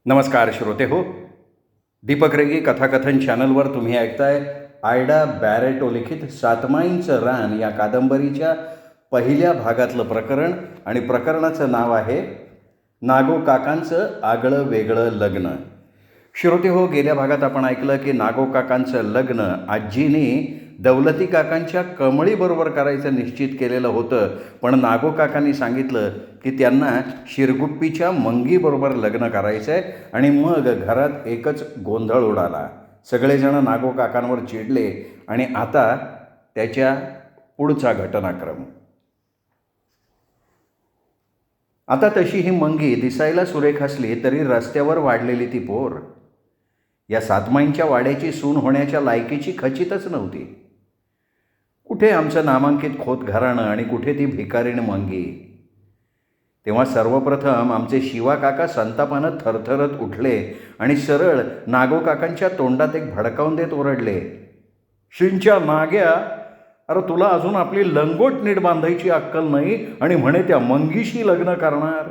नमस्कार श्रोते हो. दीपक रेगी कथाकथन चॅनलवर तुम्ही ऐकताय आयडा बॅरेटो लिखित सातमाईंचं रान या कादंबरीच्या पहिल्या भागातलं प्रकरण. आणि प्रकरणाचं नाव आहे नागो काकांचं आगळं वेगळं लग्न. श्रोते हो, गेल्या भागात आपण ऐकलं की नागो काकांचं लग्न आजीनी दौलती काकांच्या कमळीबरोबर करायचं निश्चित केलेलं होतं, पण नागो काकांनी सांगितलं की त्यांना शिरगुप्पीच्या मंगीबरोबर लग्न करायचं आहे. आणि मग घरात एकच गोंधळ उडाला. सगळेजण नागो काकांवर चिडले. आणि आता त्याच्या पुढचा घटनाक्रम. आता तशी ही मंगी दिसायला सुरेख असली तरी रस्त्यावर वाढलेली ती पोर या सातमाईंच्या वाड्याची सून होण्याच्या लायकीची खचितच नव्हती. कुठे आमचं नामांकित खोत घराणं आणि कुठे ती भिकारीण मंगी. तेव्हा सर्वप्रथम आमचे शिवा काका संतापानं थरथरत उठले आणि सरळ नागो काकांच्या तोंडात एक भडकावून देत ओरडले, शिंच्या नाग्या, अरे तुला अजून आपली लंगोट नीट बांधायची अक्कल नाही आणि म्हणे त्या मंगीशी लग्न करणार.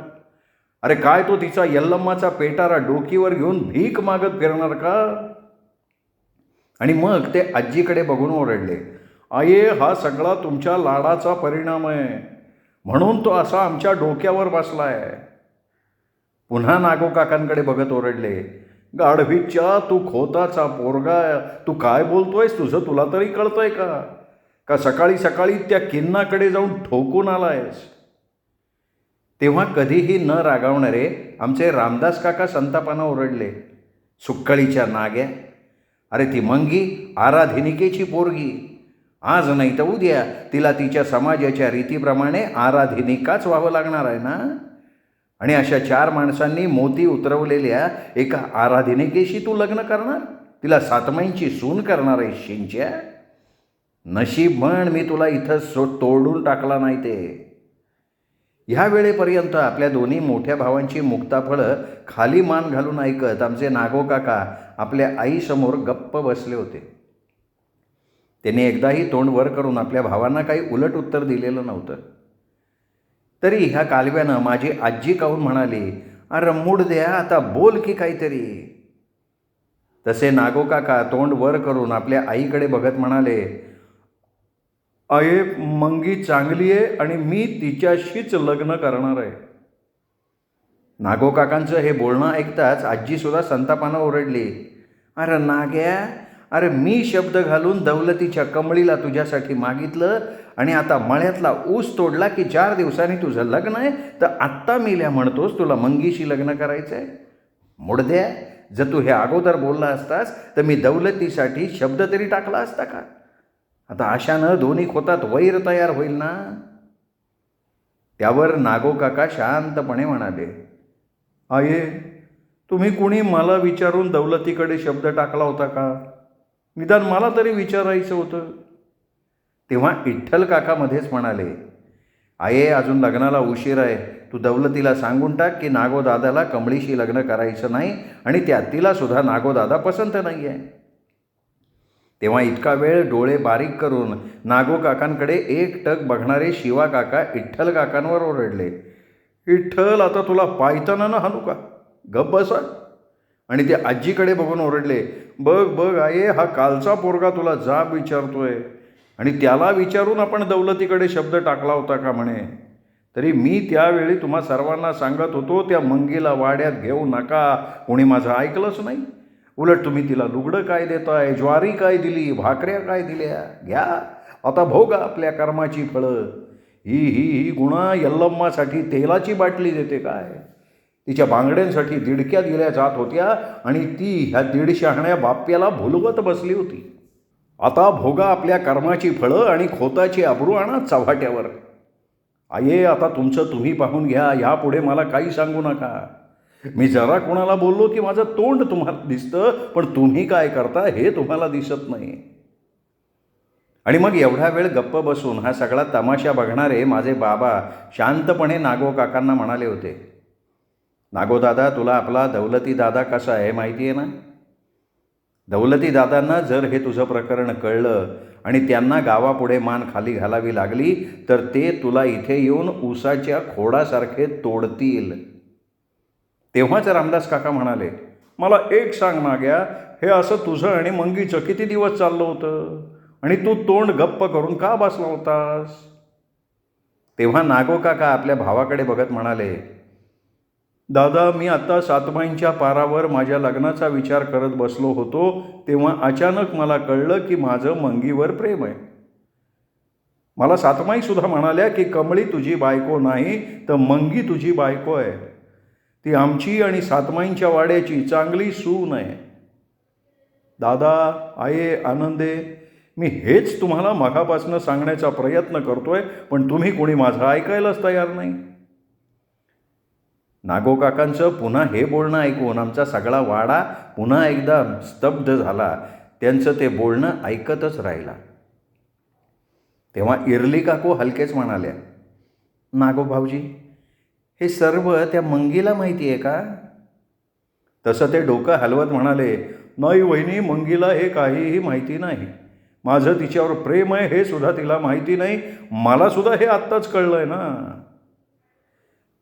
अरे काय तो तिचा यल्लम्माचा पेटारा डोकीवर घेऊन भीक मागत फिरणार का? आणि मग ते आजीकडे बघून ओरडले, आये, हा सगळा तुमच्या लाडाचा परिणाम आहे, म्हणून तो असा आमच्या डोक्यावर बसलाय. पुन्हा नागो काकांकडे बघत ओरडले, गाढवीच्या तू खोताचा पोरगा, तू काय बोलतोयस? तुझं तुला तरी कळतंय का? का सकाळी सकाळी त्या किन्नाकडे जाऊन ठोकून आलायस? तेव्हा कधीही न रागावणारे आमचे रामदास काका संतापानं ओरडले, सुक्कळीच्या नाग्या, अरे ती मंगी आराधिनिकेची पोरगी. आज नाही तर उद्या तिला तिच्या समाजाच्या रीतीप्रमाणे आराधिनिकाच व्हावं लागणार आहे ना. आणि अशा 4 माणसांनी मोती उतरवलेल्या एका आराधिनिकेशी तू लग्न करणार? तिला सातमाईंची सून करणार आहे शिंच्या? नशीब म्हण मी तुला इथं तोडून टाकला नाही ते. ह्या वेळेपर्यंत आपल्या दोन्ही मोठ्या भावांची मुक्ताफळं खाली मान घालून ऐकत आमचे नागो काका आपल्या आईसमोर गप्प बसले होते. त्यांनी एकदाही तोंड वर करून आपल्या भावांना काही उलट उत्तर दिलेलं नव्हतं. तरी ह्या कालव्यानं माझी आजी काहून म्हणाली, अरे मूड द्या, आता बोल की काहीतरी. तसे नागो काका तोंड वर करून आपल्या आईकडे बघत म्हणाले, आये, मंगी चांगली आहे आणि मी तिच्याशीच लग्न करणार आहे. नागो काकांचं हे बोलणं ऐकताच आजीसुद्धा संतापानं ओरडली, अरे नाग्या, अरे मी शब्द घालून दौलतीच्या कमळीला तुझ्यासाठी मागितलं आणि आता मळ्यातला ऊस तोडला की 4 दिवसांनी तुझं लग्न आहे, तर आत्ता मिल्या म्हणतोस तुला मंगीशी लग्न करायचं आहे? मुडद्या, जर तू हे अगोदर बोलला असतास तर मी दौलतीसाठी शब्द तरी टाकला असता का? आता अशानं दोन्ही खोतात वैर तयार होईल ना. त्यावर नागो काका शांतपणे म्हणाले, आये, तुम्ही कुणी मला विचारून दौलतीकडे शब्द टाकला होता का? निदान मला तरी विचारायचं होतं. तेव्हा विठ्ठल काका मध्येच म्हणाले, आये, अजून लग्नाला उशीर आहे. तू दौलतीला सांगून टाक की नागो दादाला कमळीशी लग्न करायचं नाही आणि त्यात तिला सुद्धा नागो दादा पसंत नाही आहे. तेव्हा इतका वेळ डोळे बारीक करून नागो काकांकडे एकटक बघणारे शिवा काका विठ्ठल काकांवर ओरडले, विठ्ठल, आता तुला पायताना हाणू का? गप्प बसा. आणि ते आजीकडे बघून ओरडले, बघ बघ आये, हा कालचा पोरगा तुला जाब विचारतोय आणि त्याला विचारून आपण दौलतीकडे शब्द टाकला होता का म्हणे. तरी मी त्यावेळी तुम्हा सर्वांना सांगत होतो त्या मंगीला वाड्यात घेऊ नका. कोणी माझं ऐकलंच नाही. उलट तुम्ही तिला लुगडं काय देताय, ज्वारी काय दिली, भाकऱ्या काय दिल्या, घ्या आता भोगा आपल्या कर्माची फळं. ही ही ही गुणा यल्लम्मासाठी तेलाची बाटली देते काय? तिच्या बांगड्यांसाठी दिडक्या दिल्या जात होत्या आणि ती ह्या 150 बाप्याला भुलवत बसली होती. आता भोगा आपल्या कर्माची फळं आणि खोताची अब्रू आणा चव्हाट्यावर. आये, आता तुमचं तुम्ही पाहून घ्या, यापुढे मला काही सांगू नका. मी जरा कोणाला बोललो की माझं तोंड तुम्हाला दिसतं, पण तुम्ही काय करता हे तुम्हाला दिसत नाही. आणि मग एवढा वेळ गप्प बसून हा सगळा तमाशा बघणारे माझे बाबा शांतपणे नागो काकांना म्हणाले होते, नागो दादा, तुला आपला दौलती दादा कसा आहे माहिती आहे ना? दौलती दादांना जर हे तुझं प्रकरण कळलं आणि त्यांना गावापुढे मान खाली घालावी लागली तर ते तुला इथे येऊन ऊसाच्या खोडासारखे तोडतील. तेव्हाच रामदास काका म्हणाले, मला एक सांग नाग्या, हे असं तुझं आणि मंगीचं किती दिवस चाललं होतं आणि तू तोंड गप्प करून का बसला होतास? तेव्हा नागो काका आपल्या भावाकडे बघत म्हणाले, दादा, मी आता सातमाईंच्या पारावर माझ्या लग्नाचा विचार करत बसलो होतो, तेव्हा अचानक मला कळलं की माझं मंगीवर प्रेम आहे. मला सातमाईसुद्धा म्हणाल्या की कमळी तुझी बायको नाही तर मंगी तुझी बायको आहे. ती आमची आणि सातमाईंच्या वाड्याची चांगली सून आहे. दादा, आये, आनंदे, मी हेच तुम्हाला मगापासून सांगण्याचा प्रयत्न करतोय, पण तुम्ही कोणी माझं ऐकायलाच तयार नाही. नागो काकांचं पुन्हा हे बोलणं ऐकून आमचा सगळा वाडा पुन्हा एकदा स्तब्ध झाला. त्यांचं ते बोलणं ऐकतच राहिला. तेव्हा इरली काकू हलकेच म्हणाल्या, नागो भाऊजी, हे सर्व त्या मंगीला माहिती आहे का? तसं ते डोकं हलवत म्हणाले, नाही वहिनी, मंगीला हे काहीही माहिती नाही. माझं तिच्यावर प्रेम आहे हे सुद्धा तिला माहिती नाही. मला सुद्धा हे आत्ताच कळलंय ना.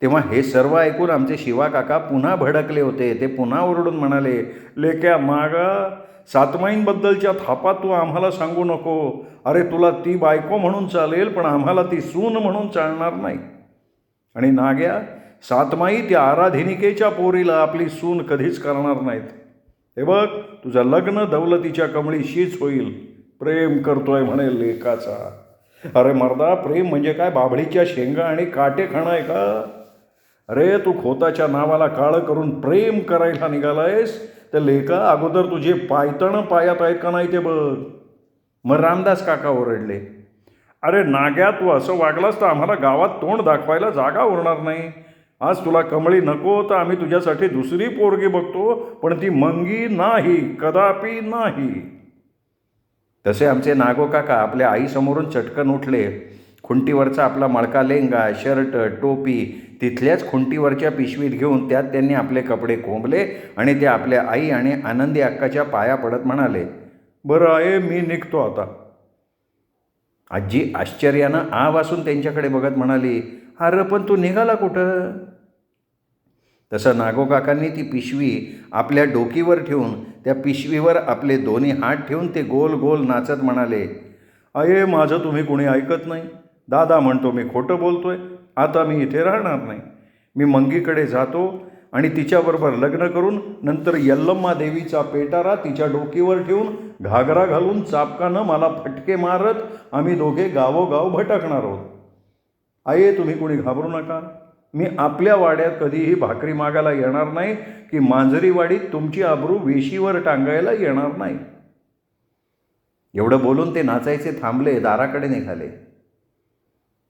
तेव्हा हे सर्व ऐकून आमचे शिवा काका पुन्हा भडकले होते. ते पुन्हा ओरडून म्हणाले, लेक्या मागा, सातमाईंबद्दलच्या थापा तू आम्हाला सांगू नको. अरे, तुला ती बायको म्हणून चालेल, पण आम्हाला ती सून म्हणून चालणार नाही. आणि नाग्या, सातमाई त्या आराधिनिकेच्या पोरीला आपली सून कधीच करणार नाहीत. हे बघ, तुझं लग्न दौलतीच्या कमळीशीच होईल. प्रेम करतोय म्हणे लेकाचा. अरे मर्दा, प्रेम म्हणजे काय बाभळीच्या शेंगा आणि काटे खाणं आहे का? अरे, तू खोताच्या नावाला काळं करून प्रेम करायला निघालायस तर लेका, अगोदर तुझे पायतणं पायात आहेत का नाही ते बघ. मग रामदास काका ओरडले, अरे नाग्या, तू असं वागलास तर आम्हाला गावात तोंड दाखवायला जागा उरणार नाही. आज तुला कमळी नको तर आम्ही तुझ्यासाठी दुसरी पोरगी बघतो, पण ती मंगी नाही, कदापि नाही. तसे आमचे नागो काका आपल्या आईसमोरून चटकन उठले. खुंटीवरचा आपला मळका लेंगा, शर्ट, टोपी तिथल्याच खुंटीवरच्या पिशवीत घेऊन त्यात त्यांनी आपले कपडे कोंबले आणि ते आपल्या आई आणि आनंदी अक्काच्या पाया पडत म्हणाले, बरं आहे, मी निघतो आता. आजी आश्चर्यानं आ वासून त्यांच्याकडे बघत म्हणाली, अरे पण तू निघाला कुठं? तसं नागो काकांनी ती पिशवी आपल्या डोकीवर ठेवून त्या पिशवीवर आपले दोन्ही हात ठेवून ते गोल गोल नाचत म्हणाले, अये, माझं तुम्ही कोणी ऐकत नाही. दादा म्हणतो मी खोटं बोलतोय. आता मी इथे राहणार नाही. मी मंगीकडे जातो आणि तिच्याबरोबर लग्न करून नंतर यल्लम्मा देवीचा पेटारा तिच्या डोकीवर ठेवून घागरा घालून चापकानं मला फटके मारत आम्ही दोघे गावोगाव भटकणार आहोत. आये, तुम्ही कोणी घाबरू नका. मी आपल्या वाड्यात कधीही भाकरी मागायला येणार नाही की मांजरीवाडीत तुमची आबरू वेशीवर टांगायला येणार नाही. एवढं बोलून ते नाचायचे थांबले, दाराकडे निघाले.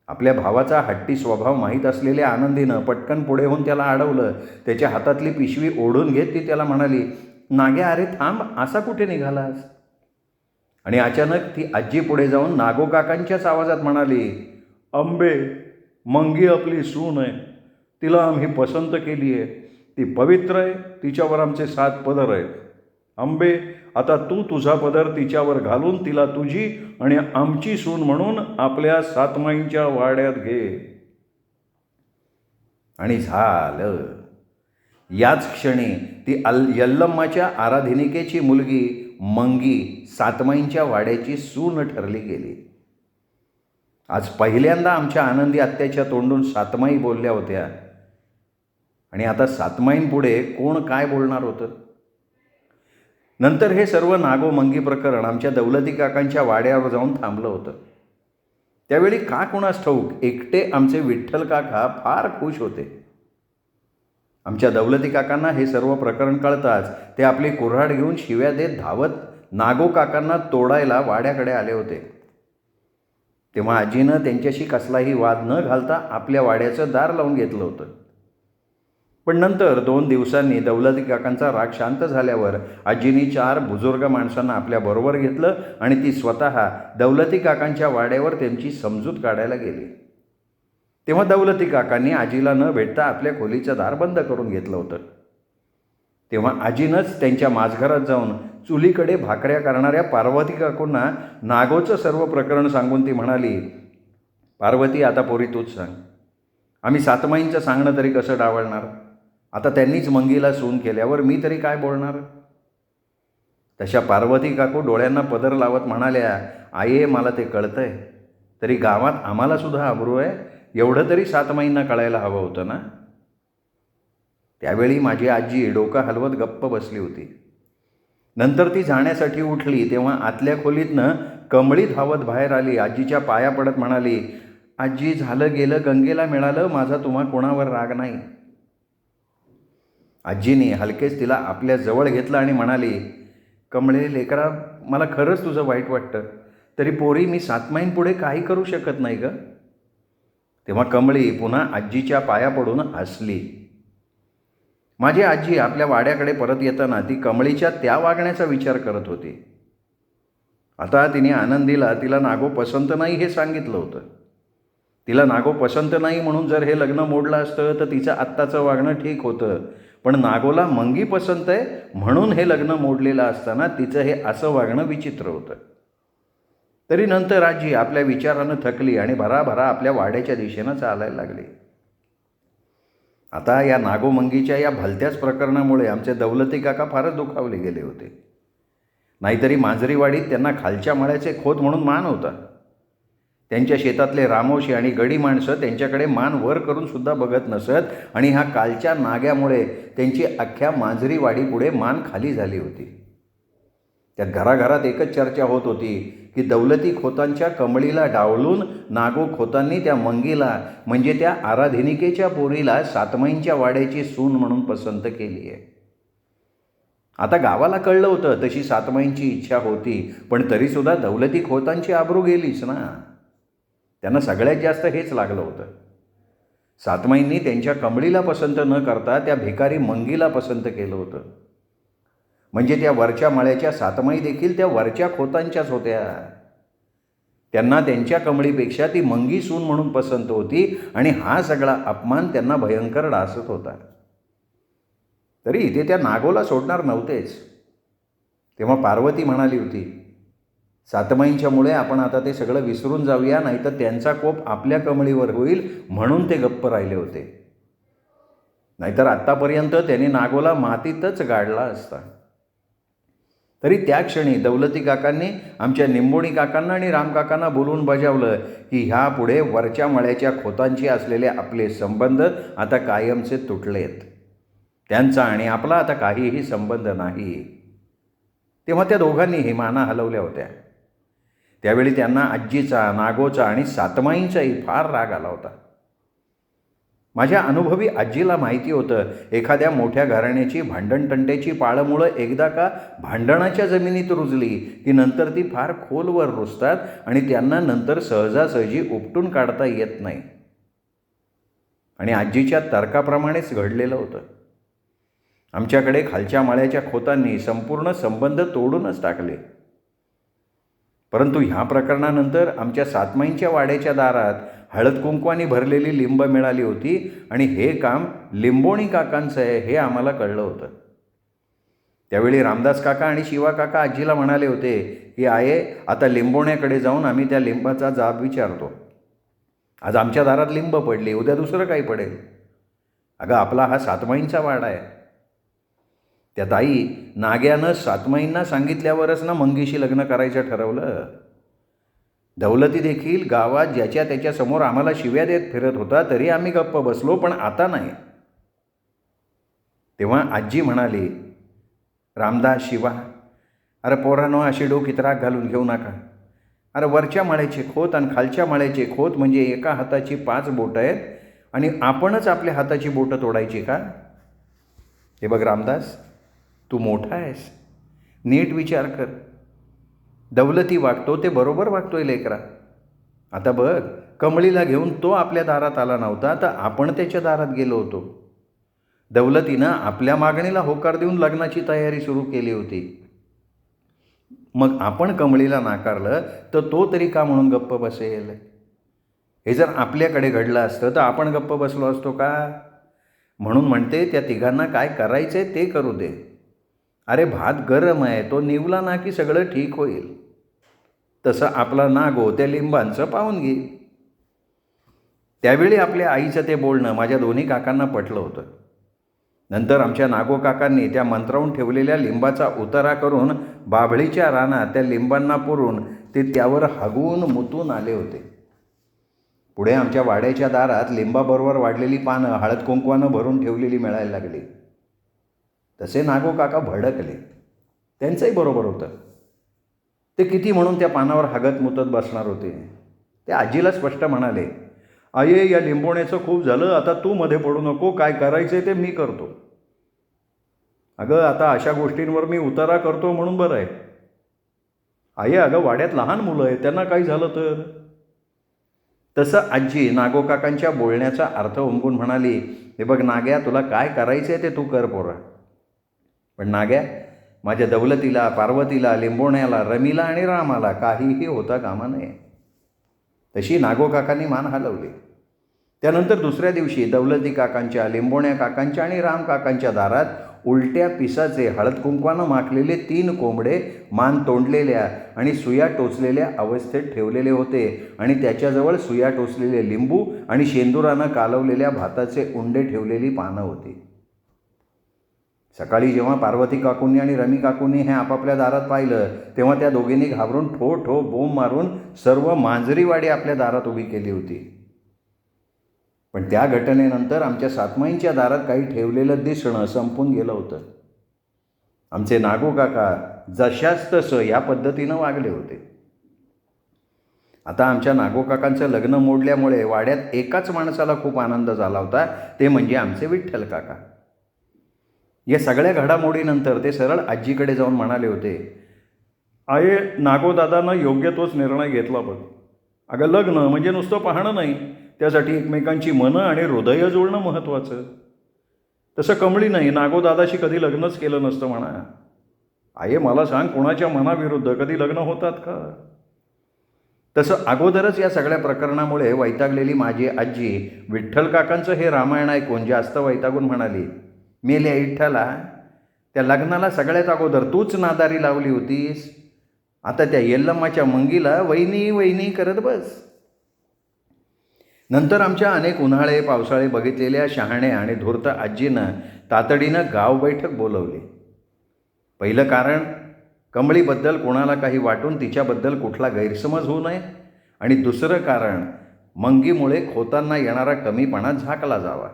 आपल्या भावाचा हट्टी स्वभाव माहीत असलेल्या आनंदीनं पटकन पुढे होऊन त्याला अडवलं. त्याच्या हातातली पिशवी ओढून घेत ती त्याला म्हणाली, नाग्या, अरे थांब, असा कुठे निघालास? आणि अचानक ती आजी पुढे जाऊन नागो काकांच्याच आवाजात म्हणाली, अंबे, मंगी आपली सून आहे. तिला आम्ही पसंत केली आहे. ती पवित्र आहे. तिच्यावर आमचे 7 पदर आहेत. अंबे, आता तू तुझा पदर तिच्यावर घालून तिला तुझी आणि आमची सून म्हणून आपल्या सातमाईंच्या वाड्यात घे. आणि झालं. याच क्षणी ती यल्लम्माच्या आराधनिकेची मुलगी मंगी सातमाईंच्या वाड्याची सून ठरली गेली. आज पहिल्यांदा आमच्या आनंदी आत्याच्या तोंडून सातमाई बोलल्या होत्या आणि आता सातमाईंपुढे कोण काय बोलणार होतं? नंतर हे सर्व नागो मंगी प्रकरण आमच्या दौलती काकांच्या वाड्यावर जाऊन थांबलं होतं. त्यावेळी का कोणास ठाऊक एकटे आमचे विठ्ठल काका फार खुश होते. आमच्या दौलती काकांना हे सर्व प्रकरण कळताच ते आपली कुऱ्हाड घेऊन शिव्या देत धावत नागो काकांना तोडायला वाड्याकडे आले होते. तेव्हा आजीनं त्यांच्याशी कसलाही वाद न घालता आपल्या वाड्याचं दार लावून घेतलं होतं. पण नंतर 2 दिवसांनी दौलती काकांचा राग शांत झाल्यावर आजीनी 4 बुजुर्ग माणसांना आपल्याबरोबर घेतलं आणि ती स्वतः दौलती काकांच्या वाड्यावर त्यांची समजूत काढायला गेली. तेव्हा दौलती काकांनी आजीला न भेटता आपल्या खोलीचं दार बंद करून घेतलं होतं. तेव्हा आजीनंच त्यांच्या माझघरात जाऊन चुलीकडे भाकऱ्या करणाऱ्या पार्वती काकूंना नागोचं सर्व प्रकरण सांगून ती म्हणाली, पार्वती, आता पोरी तूच सांग. आम्ही सातमाईंचं सांगणं तरी कसं डावलणार? आता त्यांनीच मंगीला सून केल्यावर मी तरी काय बोलणार. तशा पार्वती काकू डोळ्यांना पदर लावत म्हणाल्या, आये मला ते कळतंय, तरी गावात आम्हालासुद्धा अब्रू आहे, एवढं तरी सातमाईंना कळायला हवं होतं ना. त्यावेळी माझी आजी डोकं हलवत गप्प बसली होती. नंतर ती जाण्यासाठी उठली तेव्हा आतल्या खोलीतनं कमळी धावत बाहेर आली. आजीच्या पाया पडत म्हणाली, आजी झालं गेलं, गंगेला मिळालं, माझा तुम्हा कोणावर राग नाही. आजीने हलकेच तिला आपल्या जवळ घेतलं आणि म्हणाली, कमळे लेकरा, मला खरंच तुझं वाईट वाटतं, तरी पोरी मी सातमाईंपुढे काही करू शकत नाही ग. तेव्हा कमळी पुन्हा आजीच्या पाया पडून हसली. माझी आजी आपल्या वाड्याकडे परत येताना ती कमळीच्या त्या वागण्याचा विचार करत होती. आता तिने आनंदीला तिला नागो पसंत नाही हे सांगितलं होतं. तिला नागो पसंत नाही म्हणून जर हे लग्न मोडलं असतं तर तिचं आत्ताचं वागणं ठीक होतं, पण नागोला मंगी पसंत आहे म्हणून हे लग्न मोडलेलं असताना तिचं हे असं वागणं विचित्र होतं. तरी नंतर आजी आपल्या विचारानं थकली आणि भराभरा आपल्या वाड्याच्या दिशेनं चालायला लागली. आता या नागोमंगीच्या या भलत्याच प्रकरणामुळे आमचे दौलती काका फारच दुखावले गेले होते. नाहीतरी मांजरीवाडीत त्यांना खालच्या मळ्याचे खोत म्हणून मान होता. त्यांच्या शेतातले रामोशी आणि गडी माणसं त्यांच्याकडे मान वर करून सुद्धा बघत नसत आणि ह्या कालच्या नाग्यामुळे त्यांची अख्ख्या मांजरीवाडीपुढे मान खाली झाली होती. त्यात घराघरात एकच चर्चा होत होती की दौलती खोतांच्या कमळीला डावलून नागो खोतांनी त्या मंगीला म्हणजे त्या आराधनिकेच्या पोरीला सातमाईंच्या वाड्याची सून म्हणून पसंत केली आहे. आता गावाला कळलं होतं तशी सातमाईंची इच्छा होती, पण तरीसुद्धा दौलती खोतांची आबरू गेलीच ना. त्यांना सगळ्यात जास्त हेच लागलं होतं. सातमाईंनी त्यांच्या कमळीला पसंत न करता त्या भिकारी मंगीला पसंत केलं होतं. म्हणजे त्या वरच्या मळ्याच्या सातमाई देखील त्या वरच्या खोतांच्याच होत्या. त्यांना त्यांच्या कमळीपेक्षा ती मंगी सून म्हणून पसंत होती आणि हा सगळा अपमान त्यांना भयंकर डासत होता. तरी इथे त्या नागोला सोडणार नव्हतेच. तेव्हा पार्वती म्हणाली होती, सातमाईंच्यामुळे आपण आता ते सगळं विसरून जाऊया, नाहीतर त्यांचा कोप आपल्या कमळीवर होईल म्हणून ते गप्प राहिले होते. नाहीतर आत्तापर्यंत त्यांनी नागोला मातीतच गाडला असता. तरी त्या क्षणी दौलती काकांनी आमच्या निंबोणी काकांना आणि रामकाकांना बोलवून बजावलं की ह्या पुढे वरच्या मळ्याच्या खोतांशी असलेले आपले संबंध आता कायमचे तुटलेत. त्यांचा आणि आपला आता काहीही संबंध नाही. तेव्हा त्या दोघांनीही माना हलवल्या होत्या. त्यावेळी त्यांना आजीचा, नागोचा आणि सातमाईंचाही फार राग आला होता. माझ्या अनुभवी आजीला माहिती होतं, एखाद्या मोठ्या घराण्याची भांडणतंट्याची पाळंमुळं एकदा का भांडणाच्या जमिनीत रुजली की नंतर ती फार खोलवर रुजतात आणि त्यांना नंतर सहजासहजी उपटून काढता येत नाही. आणि आजीच्या तर्काप्रमाणेच घडलेलं होतं. आमच्याकडे खालच्या माळ्याच्या खोतांनी संपूर्ण संबंध तोडूनच टाकले. परंतु ह्या प्रकरणानंतर आमच्या सातमाईंच्या वाड्याच्या दारात हळद कुंकवानी भरलेली लिंब मिळाली होती आणि हे काम लिंबोणी काकांचं आहे हे आम्हाला कळलं होतं. त्यावेळी रामदास काका आणि शिवा काका आजीला म्हणाले होते की आये, आता लिंबोण्याकडे जाऊन आम्ही त्या लिंबाचा जाब विचारतो. आज आमच्या दारात लिंब पडली, उद्या दुसरं काही पडेल. अगं, आपला हा सातमाईंचा वाडा आहे. त्या ताई नाग्यानं सातमाईंना सांगितल्यावरच ना मंगीशी लग्न करायचं ठरवलं. दौलती देखील गावात ज्याच्या त्याच्यासमोर आम्हाला शिव्या देत फिरत होता, तरी आम्ही गप्प बसलो, पण आता नाही. तेव्हा आजी म्हणाली, रामदास, शिवा, अरे पोरांनो, अशी डोकीत राग घालून घेऊ नका. अरे वरच्या माळ्याचे खोत आणि खालच्या माळ्याचे खोत म्हणजे एका हाताची 5 बोटं आहेत आणि आपणच आपल्या हाताची बोटं तोडायची का? हे बघ रामदास, तू मोठा आहेस, नीट विचार कर. दौलती वागतो ते बरोबर वागतोय लेकरा. आता बघ, कमळीला घेऊन तो आपल्या दारात आला नव्हता, तर आपण त्याच्या दारात गेलो होतो. दौलतीनं आपल्या मागणीला होकार देऊन लग्नाची तयारी सुरू केली होती. मग आपण कमळीला नाकारलं तर तो तरी का म्हणून गप्प बसेल? हे जर आपल्याकडे घडलं असतं तर आपण गप्प बसलो असतो का? म्हणून म्हणते, त्या तिघांना काय करायचं आहे ते करू दे. अरे भात गरम आहे, तो निवला ना की सगळं ठीक होईल. तसं आपला नागो त्या लिंबांचं पाहून घे. त्यावेळी आपल्या आईचं ते बोलणं माझ्या दोन्ही काकांना पटलं होतं. नंतर आमच्या नागो काकांनी त्या मंत्रावून ठेवलेल्या लिंबाचा उतारा करून बाभळीच्या रानात त्या लिंबांना पुरून ते त्यावर हगवून मुतून आले होते. पुढे आमच्या वाड्याच्या दारात लिंबाबरोबर वाढलेली पानं हळद कुंकवानं भरून ठेवलेली मिळायला लागली. तसे नागो काका भडकले. त्यांचंही बरोबर होतं. ते किती म्हणून त्या पानावर हगत मुतत बसणार होते. ते आजीला स्पष्ट म्हणाले, "आये, या लिंबोण्याचं खूप झालं, आता तू मध्ये पडू नको, काय करायचंय ते मी करतो." "अगं, आता अशा गोष्टींवर मी उतारा करतो म्हणून बरं आहे." "आये, अगं, वाड्यात लहान मुलं आहेत, त्यांना काही झालं तर." तसं आजी नागो काकांच्या बोलण्याचा अर्थ उमगून म्हणाली, "हे बघ नाग्या, तुला काय करायचंय ते तू कर पोरा. पण नाग्या, माझ्या दौलतीला, पार्वतीला, लिंबोण्याला, रमीला आणि रामाला काहीही होता कामा नये." तशी नागो काकांनी मान हलवली. त्यानंतर दुसऱ्या दिवशी दौलती काकांच्या, लिंबोण्या काकांच्या आणि राम काकांच्या दारात उलट्या पिसाचे हळद कुंकवानं माखलेले 3 कोंबडे मान तोंडलेल्या आणि सुया टोचलेल्या अवस्थेत ठेवलेले होते आणि त्याच्याजवळ सुया टोचलेले लिंबू आणि शेंदुरानं कालवलेल्या भाताचे उंडे ठेवलेली पानं होती. सकाळी जेव्हा पार्वती काकूंनी आणि रमी काकूंनी हे आपापल्या दारात पाहिलं, तेव्हा त्या दोघींनी घाबरून ठो ठो बोंब मारून सर्व मांजरीवाडी आपल्या दारात उभी केली होती. पण त्या घटनेनंतर आमच्या सातमाईंच्या दारात काही ठेवलेलं दिसणं संपून गेलं होतं. आमचे नागो काका जशास तसं या पद्धतीनं वागले होते. आता आमच्या नागो काकांचं लग्न मोडल्यामुळे वाड्यात एकाच माणसाला खूप आनंद झाला होता, ते म्हणजे आमचे विठ्ठल काका. या सगळ्या घडामोडीनंतर ते सरळ आजीकडे जाऊन म्हणाले होते, "आये, नागोदादानं योग्य तोच निर्णय घेतला बघ. अगं, लग्न म्हणजे नुसतं पाहणं नाही, त्यासाठी एकमेकांची मनं आणि हृदय जुळणं महत्त्वाचं. तसं कमळी नाही, नागोदादाशी कधी लग्नच केलं नसतं म्हणा. आये, मला सांग, कोणाच्या मनाविरुद्ध कधी लग्न होतात का?" तसं अगोदरच या सगळ्या प्रकरणामुळे वैतागलेली माझी आजी विठ्ठल काकांचं हे रामायण ऐकून जास्त वैतागून म्हणाली, "मेल्या विठ्ठला, त्या लग्नाला सगळ्यात अगोदर तूच नादारी लावली होतीस. आता त्या यल्लम्माच्या मंगीला वहिनी वहिनी करत बस." नंतर आमच्या अनेक उन्हाळे पावसाळे बघितलेल्या शहाण्या आणि धूर्त आजीनं तातडीनं गाव बैठक बोलवली. पहिलं कारण, कमळीबद्दल कोणाला काही वाटून तिच्याबद्दल कुठला गैरसमज होऊ नये. आणि दुसरं कारण, मंगीमुळे खोतांना येणारा कमीपणा झाकला जावा.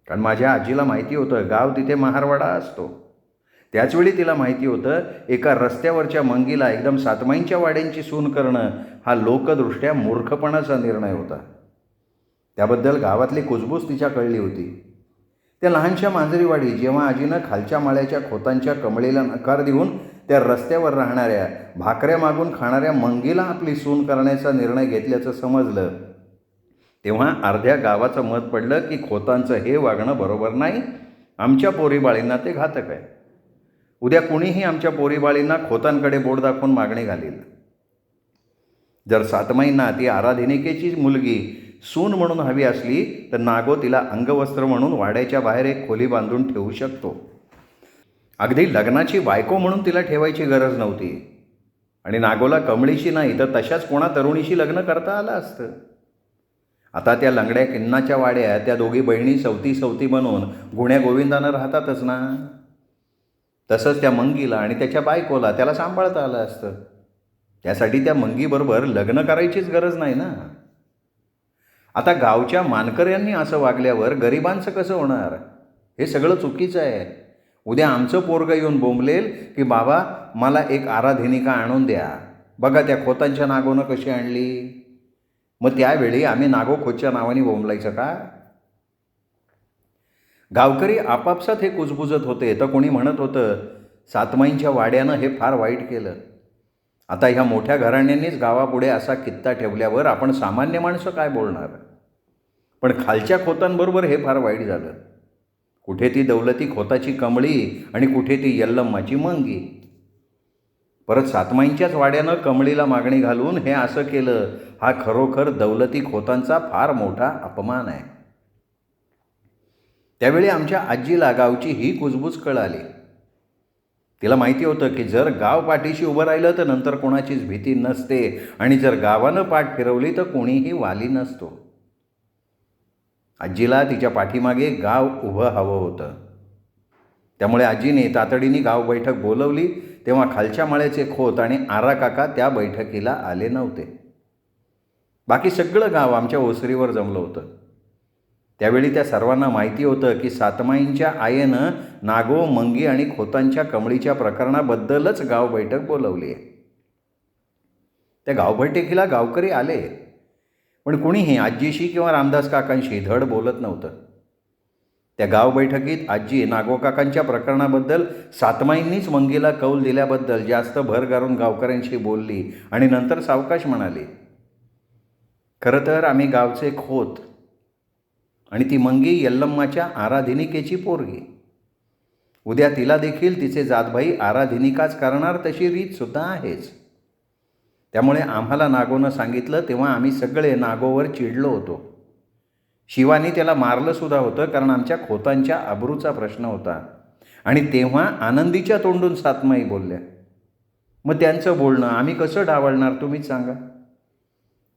कारण माझ्या आजीला माहिती होतं गाव तिथे महारवाडा असतो. त्याचवेळी तिला माहिती होतं एका रस्त्यावरच्या मंगीला एकदम सातमाईंच्या वाड्यांची सून करणं हा लोकदृष्ट्या मूर्खपणाचा निर्णय होता. त्याबद्दल गावातली कुजबूज तिच्या कळली होती. त्या लहानशा मांजरीवाडी जेव्हा आजीनं खालच्या माळ्याच्या खोतांच्या कमळीला नकार देऊन त्या रस्त्यावर राहणाऱ्या, भाकऱ्या मागून खाणाऱ्या मंगीला आपली सून करण्याचा निर्णय घेतल्याचं समजलं, तेव्हा अर्ध्या गावाचं मत पडलं की खोतांचं हे वागणं बरोबर नाही, आमच्या पोरीबाळींना ते घातक आहे. उद्या कुणीही आमच्या पोरीबाळींना खोतांकडे बोट दाखवून मागणी घालील. जर सातमाईंना ती आराधनिकेची मुलगी सून म्हणून हवी असली तर नागो तिला अंगवस्त्र म्हणून वाड्याच्या बाहेर एक खोली बांधून ठेवू शकतो. अगदी लग्नाची बायको म्हणून तिला ठेवायची गरज नव्हती. आणि नागोला कमळीशी नाही तर तशाच कोणा तरुणीशी लग्न करता आलं असतं. आता त्या लंगड्या किन्नाच्या वाड्या त्या दोघी बहिणी सवती सवती बनवून गुण्या गोविंदानं राहतातच ना. तसंच त्या मंगीला आणि त्याच्या बायकोला त्याला सांभाळता आलं असतं. त्यासाठी त्या मंगीबरोबर लग्न करायचीच गरज नाही ना. आता गावच्या मानकऱ्यांनी असं वागल्यावर गरिबांचं कसं होणार? हे सगळं चुकीचं आहे. उद्या आमचं पोरगं येऊन बोंबलेल की बाबा मला एक आराधनिका आणून द्या, बघा त्या खोतांच्या नागोनं कशी आणली. मग त्यावेळी आम्ही नागो खोतच्या नावाने बोंबलायचं का? गावकरी आपापसात हे कुजबुजत होते तर कोणी म्हणत होतं सातमाईंच्या वाड्यानं हे फार वाईट केलं. आता ह्या मोठ्या घराण्यांनीच गावापुढे असा कित्ता ठेवल्यावर आपण सामान्य माणसं काय बोलणार? पण खालच्या खोतांबरोबर हे फार वाईट झालं. कुठे ती दौलती खोताची कमळी आणि कुठे ती यल्लम्माची मंगी. परत सातमाईंच्याच वाड्यानं कमळीला मागणी घालून हे असं केलं, हा खरोखर दौलती खोतांचा फार मोठा अपमान आहे. त्यावेळी आमच्या आजीला गावची ही कुजबूज कळाली. तिला माहिती होतं की जर गाव पाठीशी उभं राहिलं तर नंतर कोणाचीच भीती नसते आणि जर गावानं पाठ फिरवली तर कोणीही वाली नसतो. आजीला तिच्या पाठीमागे गाव उभं हवं होतं. त्यामुळे आजीने तातडीने गाव बैठक बोलवली. तेव्हा खालच्या माळ्याचे खोत आणि आरा काका त्या बैठकीला आले नव्हते. बाकी सगळं गाव आमच्या ओसरीवर जमलं होतं. त्यावेळी त्या सर्वांना माहिती होतं की सातमाईंच्या आईनं नागो, मंगी आणि खोतांच्या कमळीच्या प्रकरणाबद्दलच गाव बैठक बोलवली आहे. त्या गाव बैठकीला गावकरी आले, पण कुणीही आजीशी किंवा रामदास काकांशी धड बोलत नव्हतं. त्या गाव बैठकीत आजी नागोकाकांच्या प्रकरणाबद्दल सातमाईंनीच मंगीला कौल दिल्याबद्दल जास्त भर घालून गावकऱ्यांशी बोलली आणि नंतर सावकाश म्हणाली, खरं तर आम्ही गावचे खोत आणि ती मंगी यल्लम्माच्या आराधनिकेची पोरगी. उद्या तिला देखील तिचे जातभाई आराधनिकाच करणार तशी रीतसुद्धा आहेच. त्यामुळे आम्हाला नागोनं सांगितलं तेव्हा आम्ही सगळे नागोवर चिडलो होतो. शिवानी त्याला मारलंसुद्धा होतं, कारण आमच्या खोतांच्या अब्रूचा प्रश्न होता. आणि तेव्हा आनंदीच्या तोंडून सातमाई बोलल्या. मग त्यांचं बोलणं आम्ही कसं डावलणार तुम्हीच सांगा.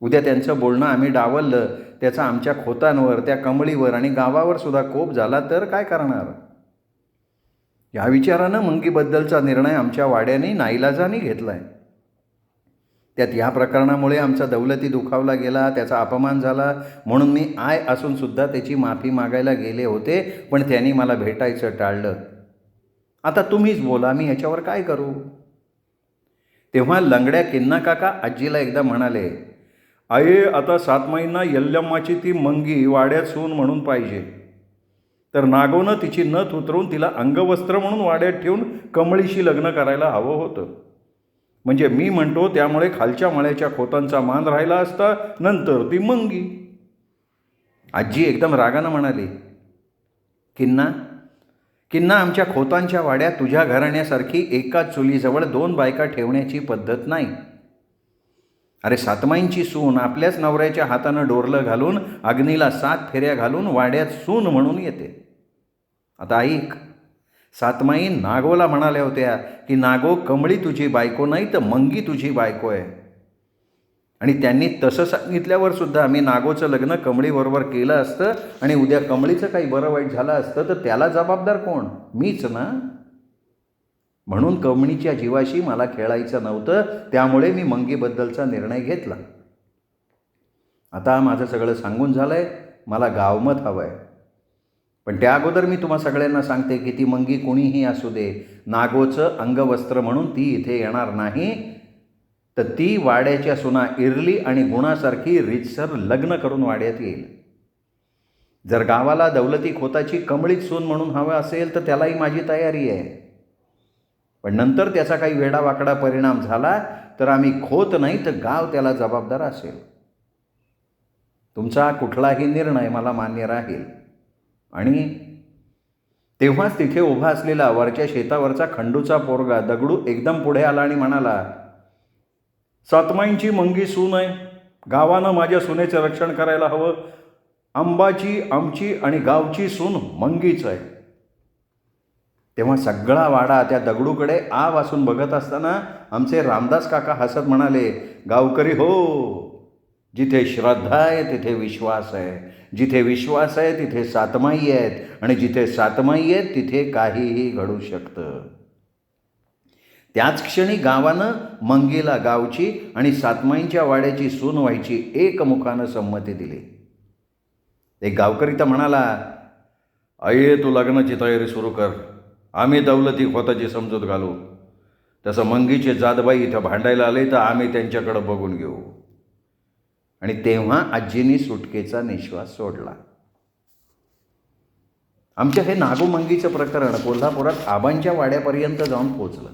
उद्या त्यांचं बोलणं आम्ही डावललं, त्याचा आमच्या खोतांवर, त्या कमळीवर आणि गावावर सुद्धा कोप झाला तर काय करणार. या विचारानं मंगीबद्दलचा निर्णय आमच्या वाड्याने नाईलाजाने घेतला आहे. त्यात या प्रकरणामुळे आमचा दौलती दुखावला गेला, त्याचा अपमान झाला, म्हणून मी आय असूनसुद्धा त्याची माफी मागायला गेले होते, पण त्यांनी मला भेटायचं टाळलं. आता तुम्हीच बोला, मी ह्याच्यावर काय करू. तेव्हा लंगड्या किन्ना काका आजीला एकदा म्हणाले, आये आता सातमाईंना यल्लम्माची ती मंगी वाड्यात सून म्हणून पाहिजे, तर नागोनं तिची नथ उतरवून तिला अंगवस्त्र म्हणून वाड्यात ठेवून कमळीशी लग्न करायला हवं होतं. म्हणजे मी म्हणतो त्यामुळे खालच्या माळ्याच्या खोतांचा मान राहिला असता, नंतर ती मंगी. आजी एकदम रागानं म्हणाली, किन्ना किन्ना आमच्या खोतांच्या वाड्यात तुझ्या घराण्यासारखी एकाच चुलीजवळ 2 बायका ठेवण्याची पद्धत नाही. अरे सातमाईंची सून आपल्याच नवऱ्याच्या हातानं डोरलं घालून, अग्नीला 7 फेऱ्या घालून वाड्यात सून म्हणून येते. आता ऐक, सातमाई नागोला म्हणाल्या होत्या की नागो, कमळी तुझी बायको नाही तर मंगी तुझी बायको आहे. आणि त्यांनी तसं सांगितल्यावर सुद्धा आम्ही नागोचं लग्न कमळीबरोबर केलं असतं आणि उद्या कमळीचं काही बरं वाईट झालं असतं तर त्याला जबाबदार कोण, मीच ना. म्हणून कमळीच्या जीवाशी मला खेळायचं नव्हतं, त्यामुळे मी मंगीबद्दलचा निर्णय घेतला. आता माझं सगळं सांगून झालं आहे, मला गावमत हवं आहे. पण त्या अगोदर मी तुम्हा सगळ्यांना सांगते की ती मंगी कुणीही असू दे, नागोचं अंगवस्त्र म्हणून ती इथे येणार नाही, तर ती वाड्याच्या सुना इरली आणि गुणासारखी रीतसर लग्न करून वाड्यात येईल. जर गावाला दौलती खोताची कमळीत सून म्हणून हवं असेल तर त्यालाही माझी तयारी आहे. पण नंतर त्याचा काही वेडावाकडा परिणाम झाला तर आम्ही खोत नाही तर गाव त्याला जबाबदार असेल. तुमचा कुठलाही निर्णय मला मान्य राहील. आणि तेव्हाच तिथे उभा असलेला वरच्या शेतावरचा खंडूचा पोरगा दगडू एकदम पुढे आला आणि म्हणाला, सातमाईंची मंगी सून आहे, गावानं माझ्या सुनेचं रक्षण करायला हवं. आंबाची, आमची आणि गावची सून मंगीच आहे. तेव्हा सगळा वाडा त्या दगडूकडे आ वासून बघत असताना आमचे रामदास काका हसत म्हणाले, गावकरी हो, जिथे श्रद्धा आहे तिथे विश्वास आहे, जिथे विश्वास आहे तिथे सातमाई आहेत आणि जिथे सातमाई आहेत तिथे काहीही घडू शकतं. त्याच क्षणी गावानं मंगीला गावची आणि सातमाईंच्या वाड्याची सून व्हायची एकमुखानं संमती दिली. एक गावकरी तर म्हणाला, आई तू लग्नाची तयारी सुरू कर, आम्ही दौलती खोताची समजूत घालू. तसं मंगीचे जातबाई इथं भांडायला आले तर आम्ही त्यांच्याकडं बघून घेऊ. आणि तेव्हा आजींनी सुटकेचा निश्वास सोडला. आमच्या हे नागोमंगीचं प्रकरण कोल्हापुरात आबांच्या वाड्यापर्यंत जाऊन पोचलं.